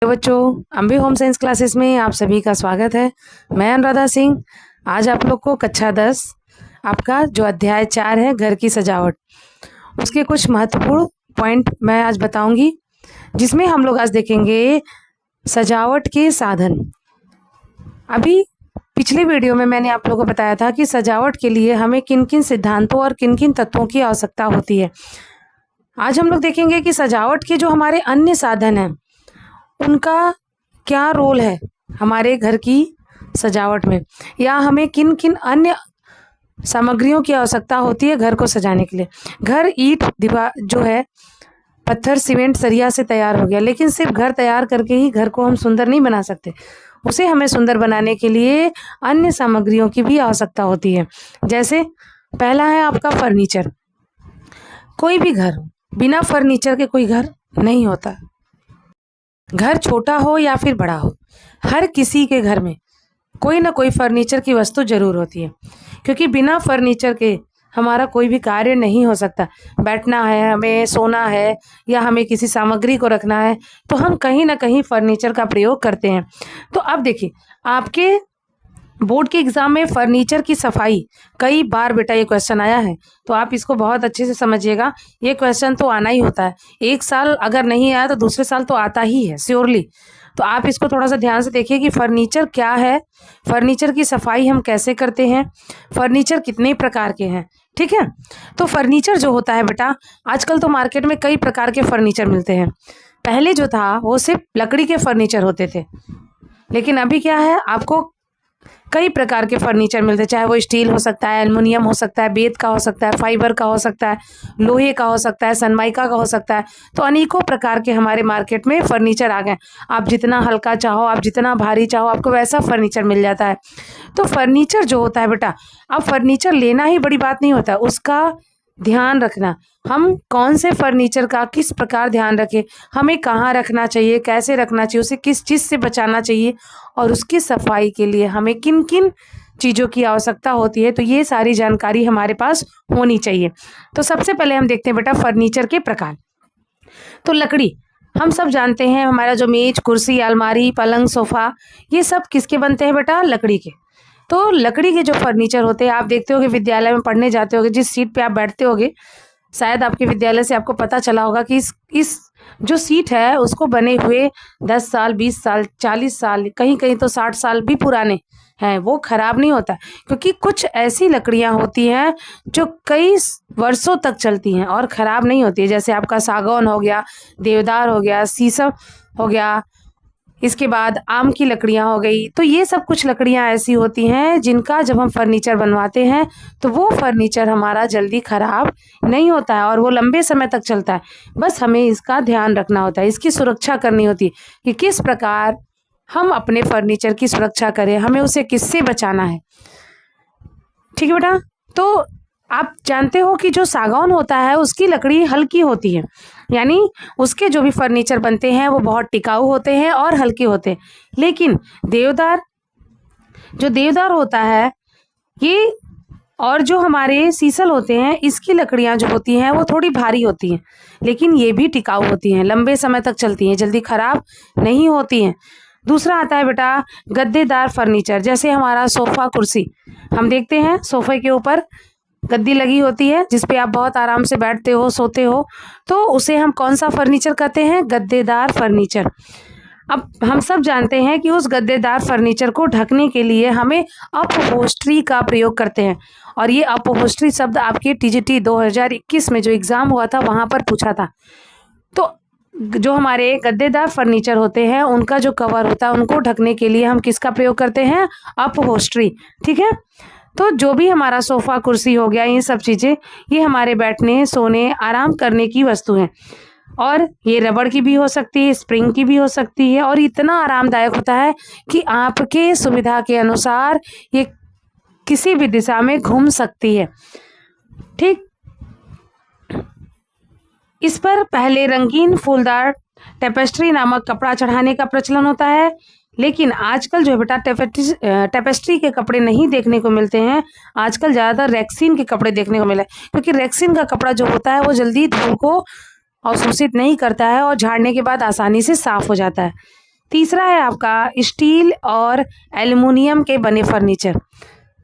बच्चों, Ambe home science classes में आप सभी का स्वागत है। मैं अनुराधा सिंह। आज आप लोग को कक्षा 10 आपका जो अध्याय 4 है घर की सजावट, उसके कुछ महत्वपूर्ण पॉइंट मैं आज बताऊंगी, जिसमें हम लोग आज देखेंगे सजावट के साधन। अभी पिछले वीडियो में मैंने आप लोगों को बताया था कि सजावट के लिए हमें किन किन सिद्धांतों और किन किन तत्वों की आवश्यकता होती है। आज हम लोग देखेंगे कि सजावट के जो हमारे अन्य साधन हैं उनका क्या रोल है हमारे घर की सजावट में, या हमें किन किन अन्य सामग्रियों की आवश्यकता होती है घर को सजाने के लिए। घर ईंट दीवार जो है पत्थर सीमेंट सरिया से तैयार हो गया, लेकिन सिर्फ घर तैयार करके ही घर को हम सुंदर नहीं बना सकते। उसे हमें सुंदर बनाने के लिए अन्य सामग्रियों की भी आवश्यकता होती है। जैसे पहला है आपका फर्नीचर। कोई भी घर बिना फर्नीचर के कोई घर नहीं होता। घर छोटा हो या फिर बड़ा हो, हर किसी के घर में कोई ना कोई फर्नीचर की वस्तु जरूर होती है, क्योंकि बिना फर्नीचर के हमारा कोई भी कार्य नहीं हो सकता। बैठना है, हमें सोना है, या हमें किसी सामग्री को रखना है, तो हम कहीं ना कहीं फर्नीचर का प्रयोग करते हैं। तो अब देखिए, आपके बोर्ड के एग्जाम में फर्नीचर की सफाई कई बार बेटा ये क्वेश्चन आया है, तो आप इसको बहुत अच्छे से समझिएगा। ये क्वेश्चन तो आना ही होता है, एक साल अगर नहीं आया तो दूसरे साल तो आता ही है श्योरली। तो आप इसको थोड़ा सा ध्यान से देखिए कि फर्नीचर क्या है, फर्नीचर की सफाई हम कैसे करते हैं, फर्नीचर कितने प्रकार के हैं। ठीक है, तो फर्नीचर जो होता है बेटा, आजकल तो मार्केट में कई प्रकार के फर्नीचर मिलते हैं। पहले जो था वो सिर्फ लकड़ी के फर्नीचर होते थे, लेकिन अभी क्या है, आपको कई प्रकार के फर्नीचर मिलते हैं। चाहे वो स्टील हो सकता है, एल्युमिनियम हो सकता है, बेत का हो सकता है, फाइबर का हो सकता है, लोहे का हो सकता है, सनमाइका का हो सकता है। तो अनेकों प्रकार के हमारे मार्केट में फर्नीचर आ गए। आप जितना हल्का चाहो, आप जितना भारी चाहो, आपको वैसा फर्नीचर मिल जाता है। तो फर्नीचर जो होता है बेटा, अब फर्नीचर लेना ही बड़ी बात नहीं होता, उसका ध्यान रखना, हम कौन से फर्नीचर का किस प्रकार ध्यान रखें, हमें कहाँ रखना चाहिए, कैसे रखना चाहिए, उसे किस चीज़ से बचाना चाहिए, और उसकी सफाई के लिए हमें किन किन चीज़ों की आवश्यकता होती है, तो ये सारी जानकारी हमारे पास होनी चाहिए। तो सबसे पहले हम देखते हैं बेटा फर्नीचर के प्रकार। तो लकड़ी, हम सब जानते हैं, हमारा जो मेज कुर्सी अलमारी पलंग सोफा, ये सब किसके बनते हैं बेटा, लकड़ी के। तो लकड़ी के जो फर्नीचर होते हैं, आप देखते होगे विद्यालय में पढ़ने जाते होगे, जिस सीट पे आप बैठते होगे, शायद आपके विद्यालय से आपको पता चला होगा कि इस जो सीट है उसको बने हुए 10 साल 20 साल 40 साल, कहीं कहीं तो 60 साल भी पुराने हैं, वो खराब नहीं होता। क्योंकि कुछ ऐसी लकड़ियां होती हैं जो कई वर्षों तक चलती हैं और खराब नहीं होती है। जैसे आपका सागौन हो गया, देवदार हो गया, शीशम हो गया, इसके बाद आम की लकड़ियां हो गई। तो ये सब कुछ लकड़ियां ऐसी होती हैं जिनका जब हम फर्नीचर बनवाते हैं तो वो फर्नीचर हमारा जल्दी खराब नहीं होता है और वो लंबे समय तक चलता है। बस हमें इसका ध्यान रखना होता है, इसकी सुरक्षा करनी होती है कि किस प्रकार हम अपने फर्नीचर की सुरक्षा करें, हमें उसे किससे बचाना है। ठीक है बेटा, तो आप जानते हो कि जो सागौन होता है उसकी लकड़ी हल्की होती है, यानी उसके जो भी फर्नीचर बनते हैं वो बहुत टिकाऊ होते हैं और हल्के होते हैं। लेकिन देवदार, जो देवदार होता है ये, और जो हमारे सीसल होते हैं, इसकी लकड़ियां जो होती हैं वो थोड़ी भारी होती हैं, लेकिन ये भी टिकाऊ होती हैं, लंबे समय तक चलती हैं, जल्दी खराब नहीं होती हैं। दूसरा आता है बेटा गद्देदार फर्नीचर। जैसे हमारा सोफा कुर्सी, हम देखते हैं सोफे के ऊपर गद्दी लगी होती है जिसपे आप बहुत आराम से बैठते हो, सोते हो, तो उसे हम कौन सा फर्नीचर कहते हैं, गद्देदार फर्नीचर। अब हम सब जानते हैं कि उस गद्देदार फर्नीचर को ढकने के लिए हमें अपहोस्ट्री का प्रयोग करते हैं, और ये अपहोस्ट्री शब्द आपके टीजीटी 2021 में जो एग्जाम हुआ था वहां पर पूछा था। तो जो हमारे गद्देदार फर्नीचर होते हैं उनका जो कवर होता है उनको ढकने के लिए हम किसका प्रयोग करते हैं, अपहोस्ट्री। ठीक है, तो जो भी हमारा सोफा कुर्सी हो गया, ये सब चीज़ें, ये हमारे बैठने सोने आराम करने की वस्तु हैं, और ये रबड़ की भी हो सकती है, स्प्रिंग की भी हो सकती है, और इतना आरामदायक होता है कि आपके सुविधा के अनुसार ये किसी भी दिशा में घूम सकती है। ठीक, इस पर पहले रंगीन फूलदार टेपेस्ट्री नामक कपड़ा चढ़ाने का प्रचलन होता है, लेकिन आजकल जो है बेटा टेपेस्ट्री के कपड़े नहीं देखने को मिलते हैं। आजकल ज़्यादातर रेक्सीन के कपड़े देखने को मिले, क्योंकि रेक्सीन का कपड़ा जो होता है वो जल्दी धूल को अवशोषित नहीं करता है और झाड़ने के बाद आसानी से साफ हो जाता है। तीसरा है आपका स्टील और एल्युमिनियम के बने फर्नीचर।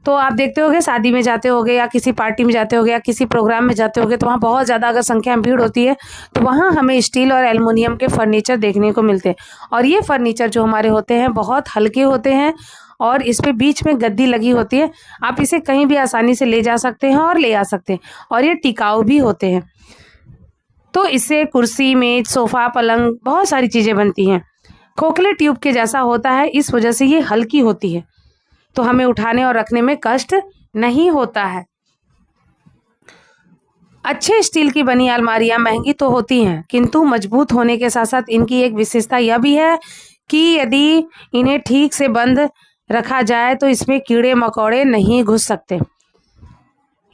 तो आप देखते होगे शादी में जाते होगे या किसी पार्टी में जाते होगे या किसी प्रोग्राम में जाते होगे तो वहाँ बहुत ज़्यादा अगर संख्या में भीड़ होती है तो वहाँ हमें स्टील और एल्युमिनियम के फर्नीचर देखने को मिलते हैं। और ये फर्नीचर जो हमारे होते हैं बहुत हल्के होते हैं और इस पे बीच में गद्दी लगी होती है। आप इसे कहीं भी आसानी से ले जा सकते हैं और ले आ सकते हैं और ये टिकाऊ भी होते हैं। तो इससे कुर्सी, मेज, सोफ़ा, पलंग बहुत सारी चीज़ें बनती हैं। खोखले ट्यूब के जैसा होता है, इस वजह से ये हल्की होती है तो हमें उठाने और रखने में कष्ट नहीं होता है। अच्छे स्टील की बनी अलमारियां महंगी तो होती हैं किंतु मजबूत होने के साथ साथ इनकी एक विशेषता यह भी है कि यदि इन्हें ठीक से बंद रखा जाए तो इसमें कीड़े मकोड़े नहीं घुस सकते।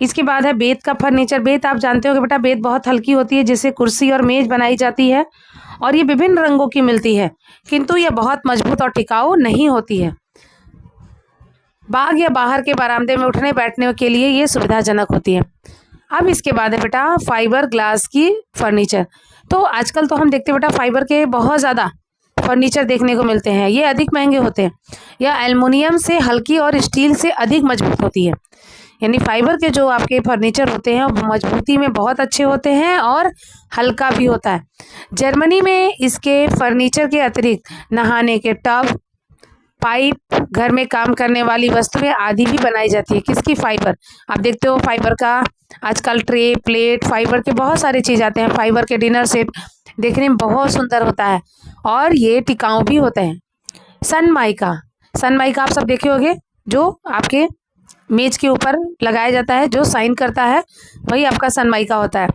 इसके बाद है बेत का फर्नीचर। बेत आप जानते हो कि बेटा बेत बहुत हल्की होती है जिससे कुर्सी और मेज बनाई जाती है और ये विभिन्न रंगों की मिलती है किंतु ये बहुत मजबूत और टिकाऊ नहीं होती है। बाग या बाहर के बरामदे में उठने बैठने के लिए ये सुविधाजनक होती है। अब इसके बाद है बेटा फाइबर ग्लास की फर्नीचर। तो आजकल तो हम देखते हैं बेटा फाइबर के बहुत ज़्यादा फर्नीचर देखने को मिलते हैं। ये अधिक महंगे होते हैं। यह एल्युमिनियम से हल्की और स्टील से अधिक मजबूत होती है। यानी फाइबर के जो आपके फर्नीचर होते हैं वो मजबूती में बहुत अच्छे होते हैं और हल्का भी होता है। जर्मनी में इसके फर्नीचर के अतिरिक्त नहाने के टब, पाइप, घर में काम करने वाली वस्तुएं आदि भी बनाई जाती है। किसकी? फाइबर। आप देखते हो फाइबर का आजकल ट्रे, प्लेट, फाइबर के बहुत सारे चीज़ आते हैं। फाइबर के डिनर सेट देखने में बहुत सुंदर होता है और ये टिकाऊ भी होते हैं। सनमाइका। सनमाइका आप सब देखे होंगे जो आपके मेज के ऊपर लगाया जाता है, जो शाइन करता है, वही आपका सनमाइका होता है।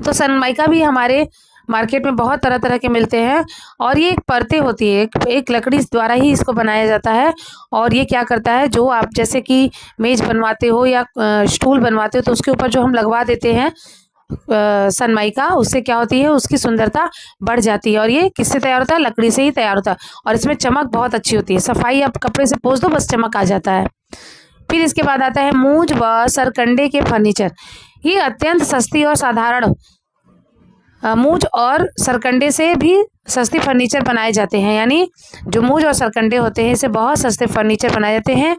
तो सनमाइका भी हमारे मार्केट में बहुत तरह तरह के मिलते हैं और ये एक परतें होती है, एक लकड़ी द्वारा ही इसको बनाया जाता है। और ये क्या करता है, जो आप जैसे कि मेज बनवाते हो या स्टूल बनवाते हो तो उसके ऊपर जो हम लगवा देते हैं सनमाइका, उससे क्या होती है, उसकी सुंदरता बढ़ जाती है। और ये किससे तैयार होता है? लकड़ी से ही तैयार होता है और इसमें चमक बहुत अच्छी होती है। सफाई आप कपड़े से पोंछ दो बस चमक आ जाता है। फिर इसके बाद आता है मूंज व सरकंडे के फर्नीचर। ये अत्यंत सस्ती और साधारण मूंज और सरकंडे से भी सस्ते फर्नीचर बनाए जाते हैं। यानी जो मूंज और सरकंडे होते हैं इससे बहुत सस्ते फर्नीचर बनाए जाते हैं।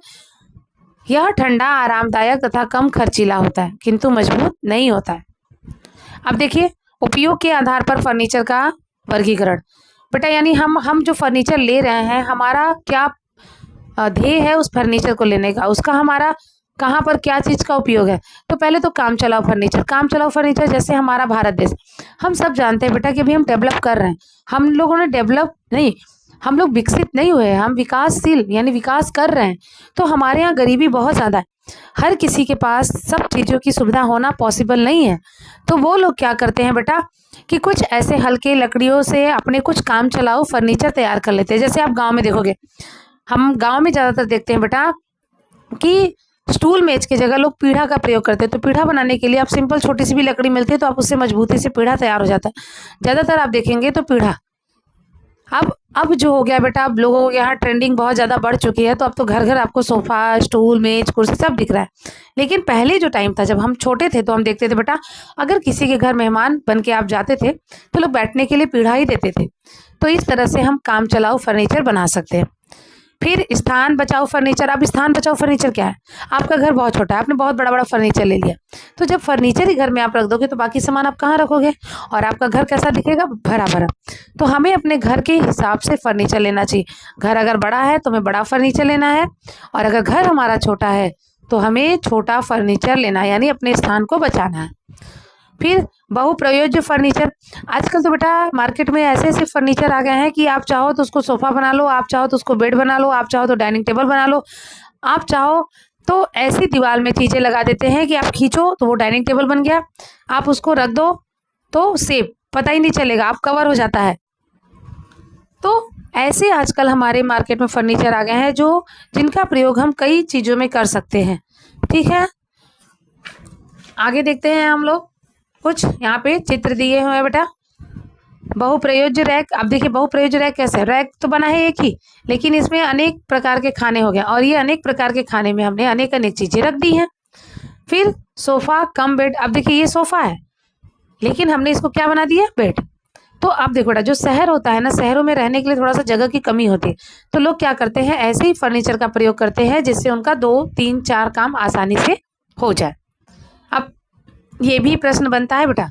यह ठंडा, आरामदायक तथा कम खर्चीला होता है किंतु मजबूत नहीं होता है। अब देखिए उपयोग के आधार पर फर्नीचर का वर्गीकरण। बेटा यानी हम जो फर्नीचर ले रहे हैं, हमारा क्या ध्येय है उस फर्नीचर को लेने का, उसका हमारा कहाँ पर क्या चीज़ का उपयोग है। तो पहले तो काम चलाओ फर्नीचर। काम चलाओ फर्नीचर जैसे हमारा भारत देश, हम सब जानते हैं बेटा कि अभी हम डेवलप कर रहे हैं। हम लोगों ने डेवलप नहीं, हम लोग विकसित नहीं हुए, हम विकासशील यानी विकास कर रहे हैं। तो हमारे यहाँ गरीबी बहुत ज़्यादा है, हर किसी के पास सब चीज़ों की सुविधा होना पॉसिबल नहीं है। तो वो लोग क्या करते हैं बेटा कि कुछ ऐसे हल्के लकड़ियों से अपने कुछ काम चलाओ फर्नीचर तैयार कर लेते हैं। जैसे आप गाँव में देखोगे, हम गाँव में ज़्यादातर देखते हैं बेटा कि स्टूल मेज की जगह लोग पीढ़ा का प्रयोग करते हैं। तो पीढ़ा बनाने के लिए आप सिंपल छोटी सी भी लकड़ी मिलती है तो आप उससे मजबूती से पीढ़ा तैयार हो जाता है। ज़्यादातर आप देखेंगे तो पीढ़ा अब जो हो गया बेटा, अब लोगों के यहाँ ट्रेंडिंग बहुत ज़्यादा बढ़ चुकी है। तो अब तो घर घर आपको सोफ़ा, स्टूल, मेज, कुर्सी सब दिख रहा है। लेकिन पहले जो टाइम था जब हम छोटे थे तो हम देखते थे बेटा, अगर किसी के घर मेहमान बन के आप जाते थे तो लोग बैठने के लिए पीढ़ा ही देते थे। तो इस तरह से हम काम चलाऊ फर्नीचर बना सकते हैं। फिर स्थान बचाओ फर्नीचर। अब स्थान बचाओ फर्नीचर क्या है? आपका घर बहुत छोटा है, आपने बहुत बड़ा बड़ा फर्नीचर ले लिया, तो जब फर्नीचर ही घर में आप रख दोगे तो बाकी सामान आप कहाँ रखोगे और आपका घर कैसा दिखेगा? भरा भरा। तो हमें अपने घर के हिसाब से फर्नीचर लेना चाहिए। घर अगर बड़ा है तो हमें बड़ा फर्नीचर लेना है और अगर घर हमारा छोटा है तो हमें छोटा फर्नीचर लेना है, यानी अपने स्थान को बचाना है। फिर बहुप्रयोज्य फर्नीचर। आजकल तो बेटा मार्केट में ऐसे ऐसे फर्नीचर आ गए हैं कि आप चाहो तो उसको सोफ़ा बना लो, आप चाहो तो उसको बेड बना लो, आप चाहो तो डाइनिंग टेबल बना लो, आप चाहो तो ऐसी दीवार में चीज़ें लगा देते हैं कि आप खींचो तो वो डाइनिंग टेबल बन गया, आप उसको रख दो तो सेफ पता ही नहीं चलेगा, आप कवर हो जाता है। तो ऐसे आजकल हमारे मार्केट में फर्नीचर आ गए हैं जो जिनका प्रयोग हम कई चीज़ों में कर सकते हैं। ठीक है, आगे देखते हैं हम लोग। कुछ यहाँ पे चित्र दिए हुए हैं बेटा। बहुप्रयोज्य रैक। अब देखिए बहुप्रयोज्य रैक कैसे, रैक तो बना है एक ही, लेकिन इसमें अनेक प्रकार के खाने हो गए और ये अनेक प्रकार के खाने में हमने अनेक अनेक चीजें रख दी हैं। फिर सोफा कम बेड। अब देखिए ये सोफा है लेकिन हमने इसको क्या बना दिया? बेड। तो अब देखो बेटा, जो शहर होता है ना, शहरों में रहने के लिए थोड़ा सा जगह की कमी होती है, तो लोग क्या करते हैं, ऐसे ही फर्नीचर का प्रयोग करते हैं जिससे उनका 2 3 4 काम आसानी से हो जाए। अब ये भी प्रश्न बनता है बेटा,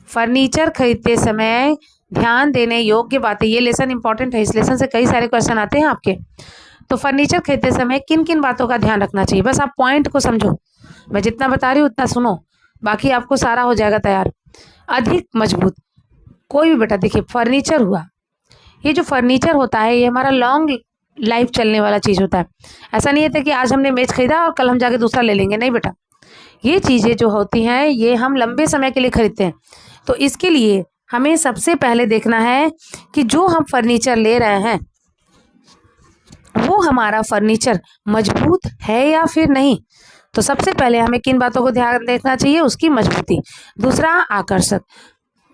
फर्नीचर खरीदते समय ध्यान देने योग्य बातें, ये लेसन इंपॉर्टेंट है, इस लेसन से कई सारे क्वेश्चन आते हैं आपके। तो फर्नीचर खरीदते समय किन किन बातों का ध्यान रखना चाहिए, बस आप पॉइंट को समझो, मैं जितना बता रही हूँ उतना सुनो, बाकी आपको सारा हो जाएगा तैयार। अधिक मजबूत, कोई भी बेटा देखिए फर्नीचर हुआ, ये जो फर्नीचर होता है ये हमारा लॉन्ग लाइफ चलने वाला चीज़ होता है। ऐसा नहीं होता कि आज हमने मेज खरीदा और कल हम जाके दूसरा ले लेंगे, नहीं बेटा, ये चीज़ें जो होती हैं ये हम लंबे समय के लिए खरीदते हैं। तो इसके लिए हमें सबसे पहले देखना है कि जो हम फर्नीचर ले रहे हैं वो हमारा फर्नीचर मजबूत है या फिर नहीं। तो सबसे पहले हमें किन बातों को ध्यान देखना चाहिए, उसकी मजबूती। दूसरा, आकर्षक,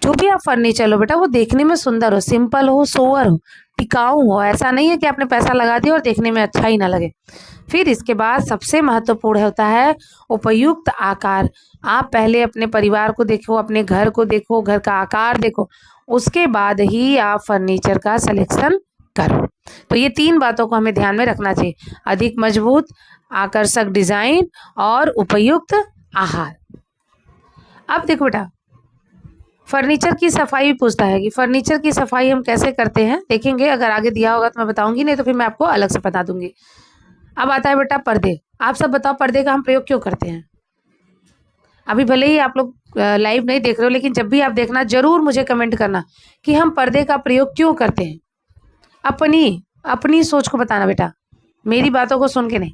जो भी आप फर्नीचर लो बेटा वो देखने में सुंदर हो, सिंपल हो, सोवर हो, टिकाऊ हो, ऐसा नहीं है कि आपने पैसा लगा दिया और देखने में अच्छा ही ना लगे। फिर इसके बाद सबसे महत्वपूर्ण होता है उपयुक्त आकार। आप पहले अपने परिवार को देखो, अपने घर को देखो, घर का आकार देखो, उसके बाद ही आप फर्नीचर का सिलेक्शन करो। तो ये 3 बातों को हमें ध्यान में रखना चाहिए, अधिक मजबूत, आकर्षक डिजाइन और उपयुक्त आहार। अब देखो बेटा, फर्नीचर की सफाई भी पूछता है कि फर्नीचर की सफाई हम कैसे करते हैं, देखेंगे, अगर आगे दिया होगा तो मैं बताऊंगी, नहीं तो फिर मैं आपको अलग से बता दूंगी। अब आता है बेटा पर्दे। आप सब बताओ पर्दे का हम प्रयोग क्यों करते हैं। अभी भले ही आप लोग लाइव नहीं देख रहे हो, लेकिन जब भी आप देखना जरूर मुझे कमेंट करना कि हम पर्दे का प्रयोग क्यों करते हैं। अपनी अपनी सोच को बताना बेटा, मेरी बातों को सुन के नहीं।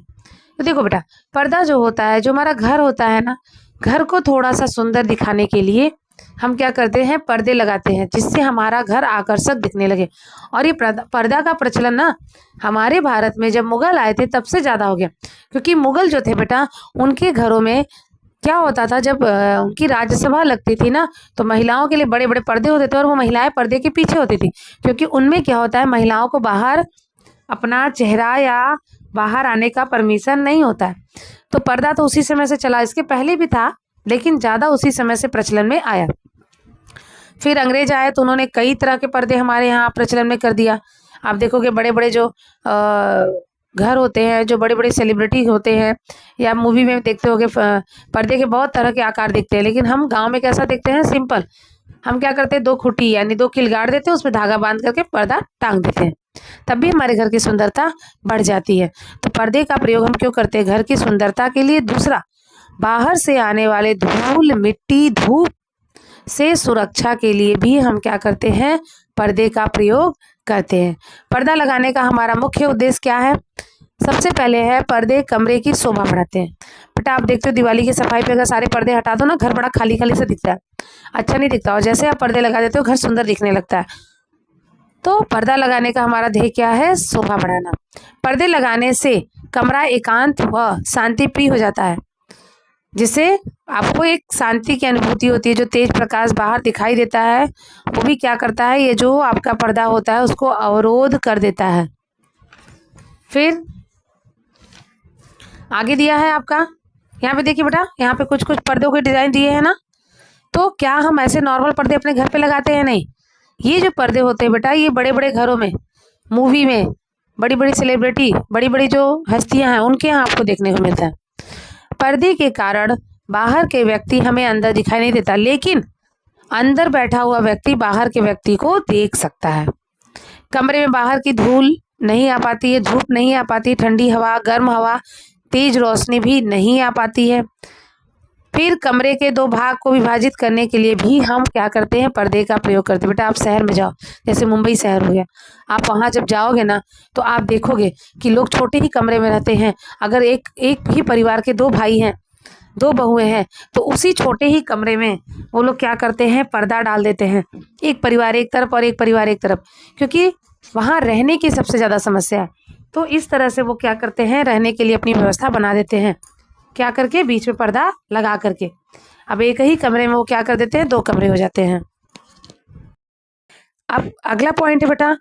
तो देखो बेटा, पर्दा जो होता है, जो हमारा घर होता है ना, घर को थोड़ा सा सुंदर दिखाने के लिए हम क्या करते हैं, पर्दे लगाते हैं, जिससे हमारा घर आकर्षक दिखने लगे। और ये पर्दा का प्रचलन ना हमारे भारत में जब मुगल आए थे तब से ज़्यादा हो गया, क्योंकि मुगल जो थे बेटा, उनके घरों में क्या होता था, जब उनकी राज्यसभा लगती थी ना, तो महिलाओं के लिए बड़े बड़े पर्दे होते थे और वो महिलाएं पर्दे के पीछे होती थी, क्योंकि उनमें क्या होता है, महिलाओं को बाहर अपना चेहरा या बाहर आने का परमिशन नहीं होता है। तो पर्दा तो उसी समय से चला, इसके पहले भी था लेकिन ज़्यादा उसी समय से प्रचलन में आया। फिर अंग्रेज आए तो उन्होंने कई तरह के पर्दे हमारे यहाँ प्रचलन में कर दिया। आप देखोगे बड़े बड़े जो घर होते हैं, जो बड़े बड़े सेलिब्रिटी होते हैं, या मूवी में देखते होगे पर्दे के बहुत तरह के आकार दिखते हैं, लेकिन हम गांव में कैसा देखते हैं, सिंपल। हम क्या करते हैं, 2 खूंटी यानी 2 कील गाड़ देते हैं, उसमें धागा बांध करके पर्दा टांग देते हैं, तब भी हमारे घर की सुंदरता बढ़ जाती है। तो पर्दे का प्रयोग हम क्यों करते हैं, घर की सुंदरता के लिए। दूसरा, बाहर से आने वाले धूल, मिट्टी, धूप से सुरक्षा के लिए भी हम क्या करते हैं, पर्दे का प्रयोग करते हैं। पर्दा लगाने का हमारा मुख्य उद्देश्य क्या है, सबसे पहले है पर्दे कमरे की शोभा बढ़ाते हैं। बेटा आप देखते हो दिवाली की सफाई पे अगर सारे पर्दे हटा दो ना, घर बड़ा खाली खाली से दिखता है, अच्छा नहीं दिखता, और जैसे आप पर्दे लगा देते हो घर सुंदर दिखने लगता है। तो पर्दा लगाने का हमारा ध्येय क्या है, शोभा बढ़ाना। पर्दे लगाने से कमरा एकांत व शांतिप्रिय हो जाता है, जिससे आपको एक शांति की अनुभूति होती है। जो तेज प्रकाश बाहर दिखाई देता है वो भी क्या करता है, ये जो आपका पर्दा होता है उसको अवरोध कर देता है। फिर आगे दिया है आपका, यहाँ पे देखिए बेटा, यहाँ पे कुछ कुछ पर्दों के डिजाइन दिए हैं ना, तो क्या हम ऐसे नॉर्मल पर्दे अपने घर पे लगाते हैं, नहीं। ये जो पर्दे होते हैं बेटा, ये बड़े बड़े घरों में, मूवी में, बड़ी बड़ी सेलिब्रिटी, बड़ी बड़ी जो हस्तियां हैं उनके यहाँ आपको देखने को मिलता है। पर्दे के कारण बाहर के व्यक्ति हमें अंदर दिखाई नहीं देता, लेकिन अंदर बैठा हुआ व्यक्ति बाहर के व्यक्ति को देख सकता है। कमरे में बाहर की धूल नहीं आ पाती है, धूप नहीं आ पाती, ठंडी हवा, गर्म हवा, तेज रोशनी भी नहीं आ पाती है। फिर कमरे के 2 भाग को विभाजित करने के लिए भी हम क्या करते हैं, पर्दे का प्रयोग करते हैं। बेटा आप शहर में जाओ, जैसे मुंबई शहर हो गया, आप वहाँ जब जाओगे ना तो आप देखोगे कि लोग छोटे ही कमरे में रहते हैं। अगर एक ही परिवार के 2 भाई हैं, 2 बहुएं हैं, तो उसी छोटे ही कमरे में वो लोग क्या करते हैं, पर्दा डाल देते हैं, एक परिवार एक तरफ और एक परिवार एक तरफ, क्योंकि वहाँ रहने की सबसे ज़्यादा समस्या है। तो इस तरह से वो क्या करते हैं, रहने के लिए अपनी व्यवस्था बना देते हैं, क्या करके, बीच में पर्दा लगा करके। अब एक ही कमरे में वो क्या कर देते हैं, 2 कमरे हो जाते हैं। अब अगला पॉइंट है बेटा,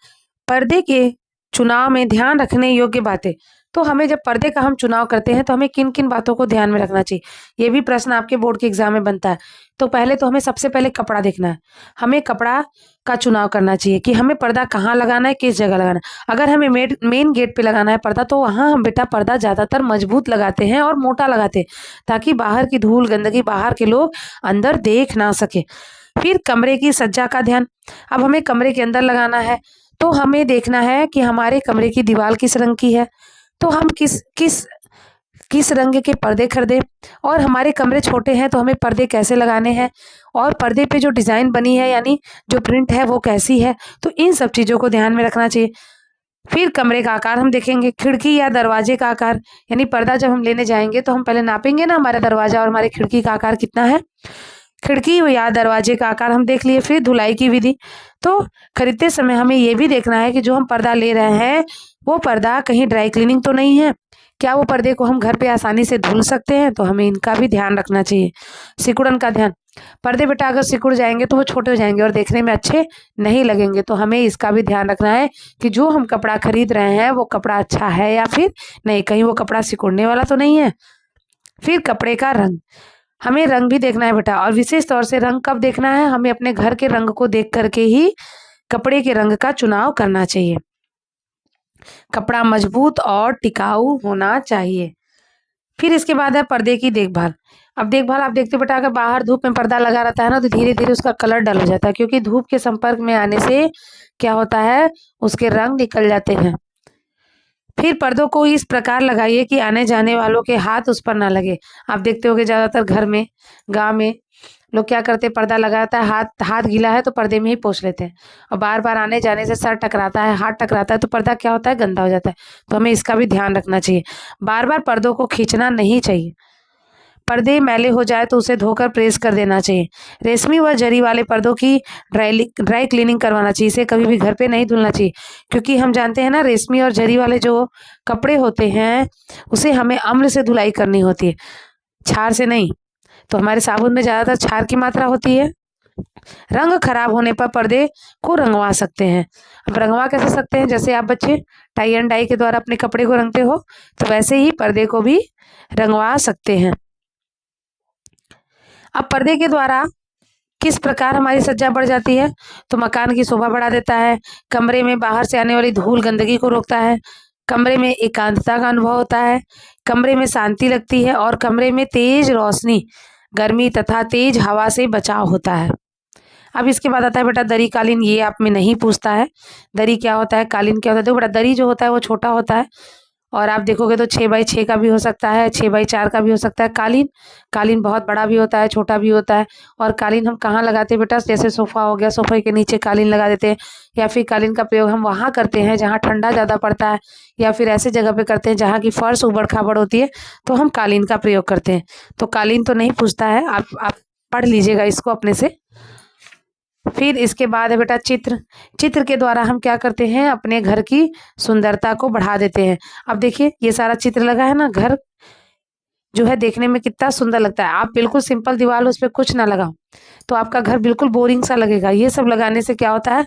पर्दे के चुनाव में ध्यान रखने योग्य बातें। तो हमें जब पर्दे का हम चुनाव करते हैं तो हमें किन किन बातों को ध्यान में रखना चाहिए, ये भी प्रश्न आपके बोर्ड के एग्जाम में बनता है। तो पहले तो हमें सबसे पहले कपड़ा देखना है। हमें कपड़ा का चुनाव करना चाहिए कि हमें पर्दा कहाँ लगाना है, किस जगह लगाना है। अगर हमें मेन गेट पे लगाना है पर्दा, तो वहाँ हम बेटा पर्दा ज़्यादातर मजबूत लगाते हैं और मोटा लगाते हैं, ताकि बाहर की धूल गंदगी बाहर के लोग अंदर देख ना सके। फिर कमरे की सज्जा का ध्यान। अब हमें कमरे के अंदर लगाना है तो हमें देखना है कि हमारे कमरे की दीवार किस रंग की है, तो हम किस किस किस रंग के पर्दे खरीदे, और हमारे कमरे छोटे हैं तो हमें पर्दे कैसे लगाने हैं, और पर्दे पे जो डिज़ाइन बनी है यानी जो प्रिंट है वो कैसी है। तो इन सब चीज़ों को ध्यान में रखना चाहिए। फिर कमरे का आकार हम देखेंगे, खिड़की या दरवाजे का आकार, यानी पर्दा जब हम लेने जाएंगे तो हम पहले नापेंगे ना हमारा दरवाजा और हमारे खिड़की का आकार कितना है। खिड़की या दरवाजे का आकार हम देख लिए। फिर धुलाई की विधि, तो खरीदते समय हमें ये भी देखना है कि जो हम पर्दा ले रहे हैं वो पर्दा कहीं ड्राई क्लीनिंग तो नहीं है, क्या वो पर्दे को हम घर पे आसानी से धुल सकते हैं, तो हमें इनका भी ध्यान रखना चाहिए। सिकुड़न का ध्यान, पर्दे बेटा अगर सिकुड़ जाएंगे तो वो छोटे हो जाएंगे और देखने में अच्छे नहीं लगेंगे, तो हमें इसका भी ध्यान रखना है कि जो हम कपड़ा खरीद रहे हैं वो कपड़ा अच्छा है या फिर नहीं, कहीं वो कपड़ा सिकुड़ने वाला तो नहीं है। फिर कपड़े का रंग, हमें रंग भी देखना है बेटा, और विशेष तौर से रंग कब देखना है, हमें अपने घर के रंग को देख करके ही कपड़े के रंग का चुनाव करना चाहिए। कपड़ा मजबूत और टिकाऊ होना चाहिए। फिर इसके बाद है पर्दे की देखभाल। अब देखभाल आप देखते हो बेटा, अगर बाहर धूप में पर्दा लगा रहता है ना तो धीरे धीरे उसका कलर डल हो जाता है, क्योंकि धूप के संपर्क में आने से क्या होता है, उसके रंग निकल जाते हैं। फिर पर्दों को इस प्रकार लगाइए कि आने जाने वालों के हाथ उस पर ना लगे। आप देखते होगे ज्यादातर घर में, गांव में लोग क्या करते हैं, पर्दा लगाता है, हाथ हाथ गीला है तो पर्दे में ही पोंछ लेते हैं, और बार बार आने जाने से सर टकराता है, हाथ टकराता है, तो पर्दा क्या होता है, गंदा हो जाता है। तो हमें इसका भी ध्यान रखना चाहिए। बार बार पर्दों को खींचना नहीं चाहिए। पर्दे मैले हो जाए तो उसे धोकर प्रेस कर देना चाहिए। रेशमी व जरी वाले पर्दों की ड्राई क्लीनिंग करवाना चाहिए। इसे कभी भी घर पे नहीं धुलना चाहिए, क्योंकि हम जानते हैं ना, रेशमी और जरी वाले जो कपड़े होते हैं उसे हमें अम्ल से धुलाई करनी होती है, क्षार से नहीं। तो हमारे साबुन में ज्यादातर क्षार की मात्रा होती है। रंग खराब होने पर पर्दे को रंगवा सकते हैं। अब रंगवा कैसे सकते हैं, जैसे आप बच्चे टाई एंड डाई के द्वारा अपने कपड़े को रंगते हो, तो वैसे ही पर्दे को भी रंगवा सकते हैं। अब पर्दे के द्वारा किस प्रकार हमारी सज्जा बढ़ जाती है, तो मकान की शोभा बढ़ा देता है, कमरे में बाहर से आने वाली धूल गंदगी को रोकता है, कमरे में एकांतता का अनुभव होता है, कमरे में शांति लगती है, और कमरे में तेज रोशनी, गर्मी तथा तेज हवा से बचाव होता है। अब इसके बाद आता है बेटा दरी कालीन। ये आप में नहीं पूछता है, दरी क्या होता है, कालीन क्या होता है। देखो बेटा, दरी जो होता है वो छोटा होता है, और आप देखोगे तो 6x6 का भी हो सकता है, 6x4 का भी हो सकता है। कालीन कालीन बहुत बड़ा भी होता है, छोटा भी होता है। और कालीन हम कहाँ लगाते हैं बेटा, जैसे सोफा हो गया, सोफे के नीचे कालीन लगा देते हैं, या फिर कालीन का प्रयोग हम वहाँ करते हैं जहाँ ठंडा ज़्यादा पड़ता है, या फिर ऐसे जगह पे करते हैं जहाँ की फर्श उबड़ खाबड़ होती है, तो हम कालीन का प्रयोग करते हैं। तो कालीन तो नहीं पूछता है, आप पढ़ लीजिएगा इसको अपने से। फिर इसके बाद है बेटा चित्र। चित्र के द्वारा हम क्या करते हैं, अपने घर की सुंदरता को बढ़ा देते हैं। अब देखिए ये सारा चित्र लगा है ना, घर जो है देखने में कितना सुंदर लगता है। आप बिल्कुल सिंपल दीवार उस पर कुछ ना लगाओ तो आपका घर बिल्कुल बोरिंग सा लगेगा। ये सब लगाने से क्या होता है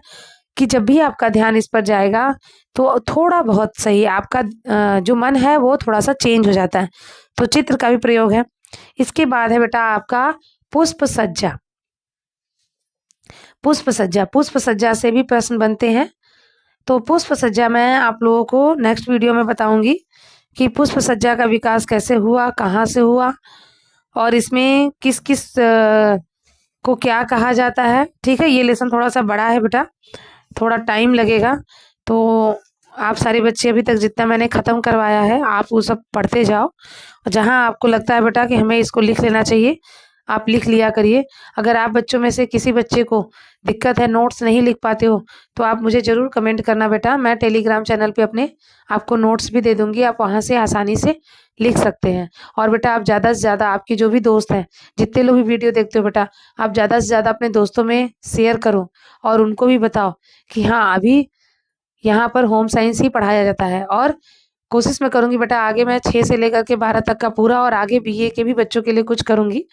कि जब भी आपका ध्यान इस पर जाएगा तो थोड़ा बहुत सही आपका जो मन है वो थोड़ा सा चेंज हो जाता है। तो चित्र का भी प्रयोग है। इसके बाद है बेटा आपका पुष्प सज्जा। पुष्प सज्जा, पुष्प सज्जा से भी प्रश्न बनते हैं। तो पुष्प सज्जा मैं आप लोगों को नेक्स्ट वीडियो में बताऊंगी कि पुष्प सज्जा का विकास कैसे हुआ, कहाँ से हुआ, और इसमें किस किस को क्या कहा जाता है। ठीक है, ये लेसन थोड़ा सा बड़ा है बेटा, थोड़ा टाइम लगेगा। तो आप सारे बच्चे अभी तक जितना मैंने ख़त्म करवाया है आप वो सब पढ़ते जाओ, और जहाँ आपको लगता है बेटा कि हमें इसको लिख लेना चाहिए आप लिख लिया करिए। अगर आप बच्चों में से किसी बच्चे को दिक्कत है, नोट्स नहीं लिख पाते हो, तो आप मुझे ज़रूर कमेंट करना बेटा। मैं टेलीग्राम चैनल पे अपने आपको नोट्स भी दे दूँगी, आप वहाँ से आसानी से लिख सकते हैं। और बेटा आप ज़्यादा से ज़्यादा आपकी जो भी दोस्त हैं, जितने लोग भी वीडियो देखते हो बेटा, आप ज़्यादा से ज़्यादा अपने दोस्तों में शेयर करो और उनको भी बताओ कि हाँ अभी यहाँ पर होम साइंस ही पढ़ाया जाता है। और कोशिश मैं करूँगी बेटा आगे मैं 6 से लेकर के 12 तक का पूरा, और आगे बीए के भी बच्चों के लिए कुछ करूँगी।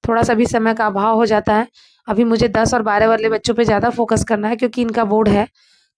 थोड़ा सा भी समय का अभाव हो जाता है, अभी मुझे 10 और 12 वाले बच्चों पे ज़्यादा फोकस करना है क्योंकि इनका बोर्ड है,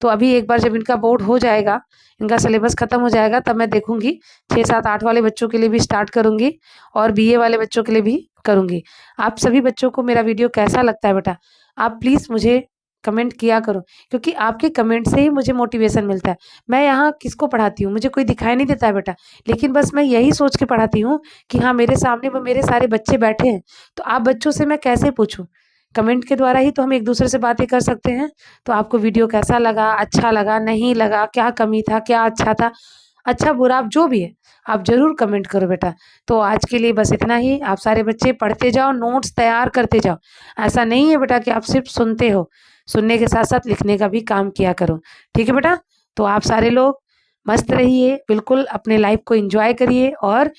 तो अभी एक बार जब इनका बोर्ड हो जाएगा, इनका सिलेबस खत्म हो जाएगा, तब मैं देखूंगी 6, 7, 8 वाले बच्चों के लिए भी स्टार्ट करूंगी और बीए वाले बच्चों के लिए भी करूंगी। आप सभी बच्चों को मेरा वीडियो कैसा लगता है बेटा, आप प्लीज़ मुझे कमेंट किया करो, क्योंकि आपके कमेंट से ही मुझे मोटिवेशन मिलता है। मैं यहाँ किसको पढ़ाती हूँ, मुझे कोई दिखाई नहीं देता है बेटा, लेकिन बस मैं यही सोच के पढ़ाती हूँ कि हाँ, मेरे सामने वो मेरे सारे बच्चे बैठे हैं, तो आप बच्चों से मैं कैसे पूछूँ? कमेंट के द्वारा ही तो हम एक दूसरे से बातें कर सकते हैं। तो आपको वीडियो कैसा लगा, अच्छा लगा, नहीं लगा, क्या कमी था, क्या अच्छा था, अच्छा बुरा आप जो भी है, आप ज़रूर कमेंट करो बेटा। तो आज के लिए बस इतना ही। आप सारे बच्चे पढ़ते जाओ, नोट्स तैयार करते जाओ। ऐसा नहीं है बेटा कि आप सिर्फ सुनते हो, सुनने के साथ साथ लिखने का भी काम किया करो। ठीक है बेटा? तो आप सारे लोग मस्त रहिए, बिल्कुल अपने लाइफ को एंजॉय करिए और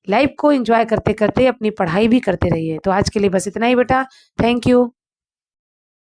लाइफ को एंजॉय करते करते अपनी पढ़ाई भी करते रहिए। तो आज के लिए बस इतना ही बेटा। Thank you.